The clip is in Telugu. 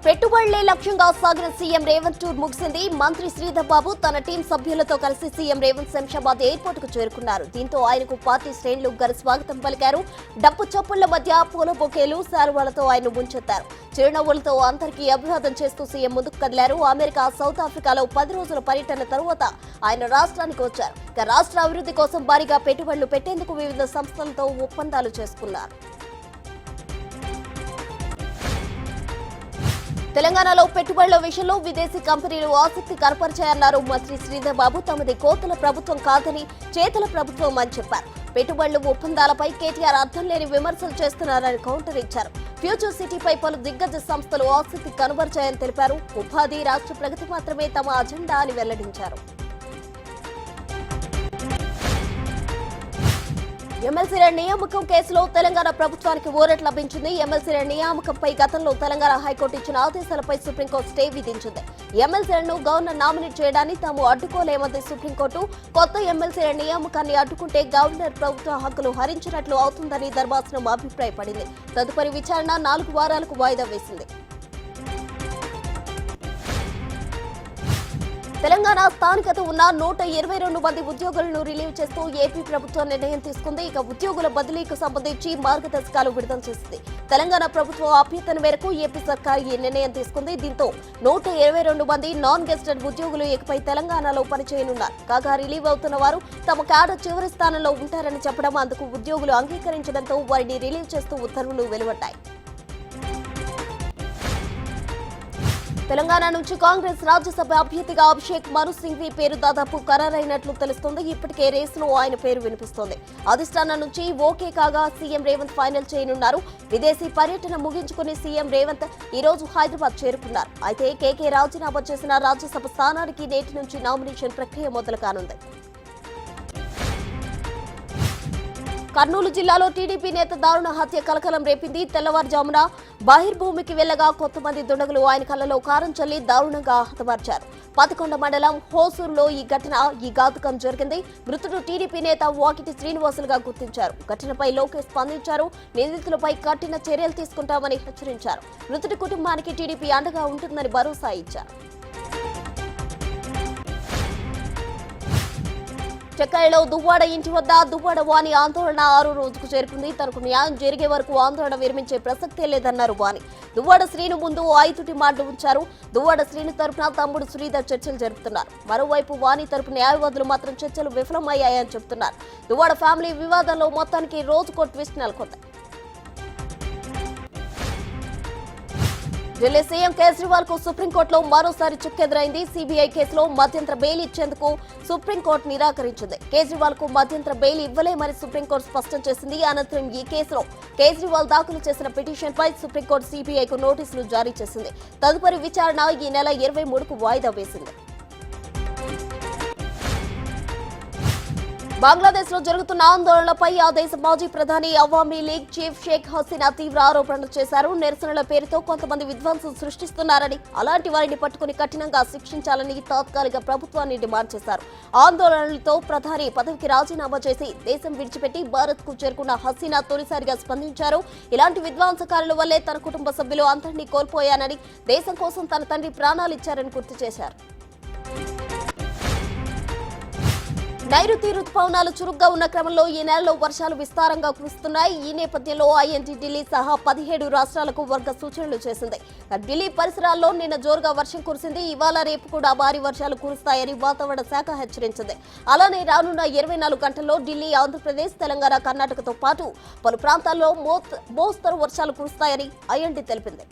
పెట్టుబడులే లక్ష్యంగా సాగిన సీఎం రేవంత్ టూర్ ముగిసింది. మంత్రి శ్రీధర్ బాబు తన టీం సభ్యులతో కలిసి సీఎం రేవంత్ శంషాబాద్ ఎయిర్పోర్ట్ కు చేరుకున్నారు. దీంతో ఆయనకు పార్టీ శ్రేణులు ఘన స్వాగతం పలికారు. డప్పు చప్పుళ్ల మధ్య పూల బొకేలు, శాలువాలతో ఆయన ముంచెత్తారు. చిరునవ్వులతో అందరికీ అభివాదం చేస్తూ సీఎం ముందుకు కదిలారు. అమెరికా, సౌత్ ఆఫ్రికాలో 10 రోజుల పర్యటన తరువాత ఆయన రాష్ట్రానికి వచ్చారు. రాష్ట్ర అభివృద్ధి కోసం భారీగా పెట్టుబడులు పెట్టేందుకు వివిధ సంస్థలతో ఒప్పందాలు చేసుకున్నారు. తెలంగాణలో పెట్టుబడుల విషయంలో విదేశీ కంపెనీలు ఆసక్తి కనపరిచాయన్నారు మంత్రి శ్రీధర్ బాబు. తమది కోతల ప్రభుత్వం కాదని చేతల ప్రభుత్వం అని చెప్పారు. పెట్టుబడుల ఒప్పందాలపై కేటీఆర్ అర్థం లేని విమర్శలు చేస్తున్నారని కౌంటర్ ఇచ్చారు. ఫ్యూచర్ సిటీపై పలు దిగ్గజ సంస్థలు ఆసక్తి కనబరిచాయని తెలిపారు. ఉపాధి, రాష్ట్ర ప్రగతి మాత్రమే తమ అజెండా అని వెల్లడించారు. ఎమ్మెల్సీల నియామకం కేసులో తెలంగాణ ప్రభుత్వానికి ఊరట లభించింది. ఎమ్మెల్సీల నియామకంపై గతంలో తెలంగాణ హైకోర్టు ఇచ్చిన ఆదేశాలపై సుప్రీంకోర్టు స్టే విధించింది. ఎమ్మెల్సీలను గవర్నర్ నామినేట్ చేయడాన్ని తాము అడ్డుకోలేమంది సుప్రీంకోర్టు. కొత్త ఎమ్మెల్సీల నియామకాన్ని అడ్డుకుంటే గవర్నర్ ప్రభుత్వ హక్కులు హరించినట్లు అవుతుందని ధర్మాసనం అభిప్రాయపడింది. తదుపరి విచారణ 4 వారాలకు వాయిదా వేసింది. తెలంగాణ స్థానికత ఉన్న 122 మంది ఉద్యోగులను రిలీవ్ చేస్తూ ఏపీ ప్రభుత్వం నిర్ణయం తీసుకుంది. ఇక ఉద్యోగుల బదిలీకి సంబంధించి మార్గదర్శకాలు విడుదల చేసింది. తెలంగాణ ప్రభుత్వం అభ్యర్థన మేరకు ఏపీ సర్కార్ ఈ నిర్ణయం తీసుకుంది. దీంతో 122 మంది నాన్ గెస్టెడ్ ఉద్యోగులు ఇకపై తెలంగాణలో పనిచేయనున్నారు. కాగా రిలీవ్ అవుతున్న వారు తమ క్యాడర్ చివరి స్థానంలో ఉంటారని చెప్పడం, అందుకు ఉద్యోగులు అంగీకరించడంతో వారిని రిలీవ్ చేస్తూ ఉత్తర్వులు వెలువడ్డాయి. తెలంగాణ నుంచి కాంగ్రెస్ రాజ్యసభ అభ్యర్థిగా అభిషేక్ మను సింఘ్వి పేరు దాదాపు ఖరారైనట్లు తెలుస్తోంది. ఇప్పటికే రేసులో ఆయన పేరు వినిపిస్తోంది. అధిష్టానం నుంచి ఓకే కాగా సీఎం రేవంత్ ఫైనల్ చేయనున్నారు. విదేశీ పర్యటన ముగించుకుని సీఎం రేవంత్ ఈ రోజు హైదరాబాద్ చేరుకున్నారు. అయితే కేకే రాజీనామా చేసిన రాజ్యసభ స్థానానికి నేటి నుంచి నామినేషన్ ప్రక్రియ మొదలు కానుంది. కర్నూలు జిల్లాలో టీడీపీ నేత దారుణ హత్య కలకలం రేపింది. తెల్లవారుజామున బహిర్భూమికి వెళ్లగా కొంతమంది దుండగులు ఆయన కళ్లలో కారం చల్లి దారుణంగా హతమార్చారు. పతికొండ మండలం హోసూరులో ఈ ఘాతుకం జరిగింది. మృతుడు టీడీపీ నేత వాకిటి శ్రీనివాసులుగా గుర్తించారు. ఘటనపై లోకేష్ స్పందించారు. నిందితులపై కఠిన చర్యలు తీసుకుంటామని హెచ్చరించారు. మృతుడి కుటుంబానికి టీడీపీ అండగా ఉంటుందని భరోసా ఇచ్చారు. చెక్కైలో దువ్వాడ ఇంటి వద్ద దువ్వాడ వాణి ఆందోళన 6వ రోజుకు చేరుకుంది. తనకు న్యాయం జరిగే వరకు ఆందోళన విరమించే ప్రసక్తే లేదన్నారు వాణి. దువ్వాడ శ్రీను ముందు 5 డిమాండ్లు ఉంచారు. దువ్వాడ శ్రీను తరపున తమ్ముడు శ్రీధర్ చర్చలు జరుపుతున్నారు. మరోవైపు వాణి తరపు న్యాయవాదులు మాత్రం చర్చలు విఫలమయ్యాయని చెబుతున్నారు. దువ్వాడ ఫ్యామిలీ వివాదంలో మొత్తానికి రోజుకో ట్విస్ట్ నెలకొంది. ఢిల్లీ సీఎం కేజ్రీవాల్ కు సుప్రీంకోర్టులో మరోసారి చుక్కెదురైంది. సీబీఐ కేసులో మధ్యంతర బెయిల్ ఇచ్చేందుకు సుప్రీంకోర్టు నిరాకరించింది. కేజ్రీవాల్ కు మధ్యంతర బెయిల్ ఇవ్వలేమని సుప్రీంకోర్టు స్పష్టం చేసింది. అనంతరం ఈ కేసులో కేజ్రీవాల్ దాఖలు చేసిన పిటిషన్పై సుప్రీంకోర్టు సీబీఐకు నోటీసులు జారీ చేసింది. తదుపరి విచారణ ఈ నెల 23కు వాయిదా వేసింది. బంగ్లాదేశ్ లో జరుగుతున్న ఆందోళనలపై ఆ దేశ మాజీ ప్రధాని అవామీ లీగ్ చీఫ్ షేక్ హసీనా తీవ్ర ఆరోపణలు చేశారు. నిరసనల పేరుతో కొంతమంది విధ్వంసం సృష్టిస్తున్నారని, అలాంటి వారిని పట్టుకుని కఠినంగా శిక్షించాలని తాత్కాలిక ప్రభుత్వాన్ని డిమాండ్ చేశారు. ఆందోళనలతో ప్రధాని పదవికి రాజీనామా చేసి దేశం విడిచిపెట్టి భారత్ కు చేరుకున్న హసీనా తొలిసారిగా స్పందించారు. ఇలాంటి విధ్వంసకారుల వల్లే తన కుటుంబ సభ్యులు అందరినీ కోల్పోయానని, దేశం కోసం తన తండ్రి ప్రాణాలిచ్చారని గుర్తు చేశారు. నైరుతి రుతుపవనాలు చురుగ్గా ఉన్న క్రమంలో ఈ నెలలో వర్షాలు విస్తారంగా కురుస్తున్నాయి. ఈ నేపథ్యంలో ఐఎన్టీ ఢిల్లీ సహా 17 రాష్ట్రాలకు వర్గ సూచనలు చేసింది. ఢిల్లీ పరిసరాల్లో నిన్న జోరుగా వర్షం కురిసింది. ఇవాళ రేపు కూడా భారీ వర్షాలు కురుస్తాయని వాతావరణ శాఖ హెచ్చరించింది. అలానే రానున్న 24 గంటల్లో ఢిల్లీ, ఆంధ్రప్రదేశ్, తెలంగాణ, కర్ణాటకతో పాటు పలు ప్రాంతాల్లో మోస్తరు వర్షాలు కురుస్తాయని ఐఎన్టీ తెలిపింది.